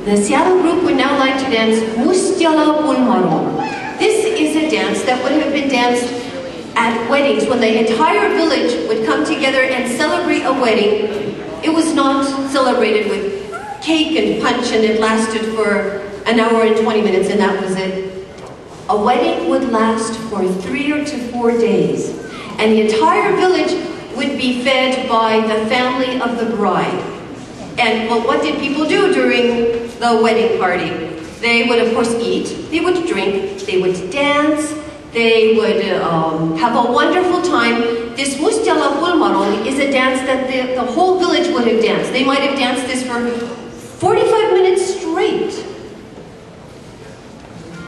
The Seattle group would now like to dance Mustiala Pulmaro. This is a dance that would have been danced at weddings when the entire village would come together and celebrate a wedding. It was not celebrated with cake and punch, and it lasted for an hour and 20 minutes, and that was it. A wedding would last for 3 to 4 days, and the entire village would be fed by the family of the bride. And well, what did people do during the wedding party? They would, of course, eat, they would drink, they would dance, they would have a wonderful time. This Mustiala Pulmaro is a dance that the whole village would have danced. They might have danced this for 45 minutes straight.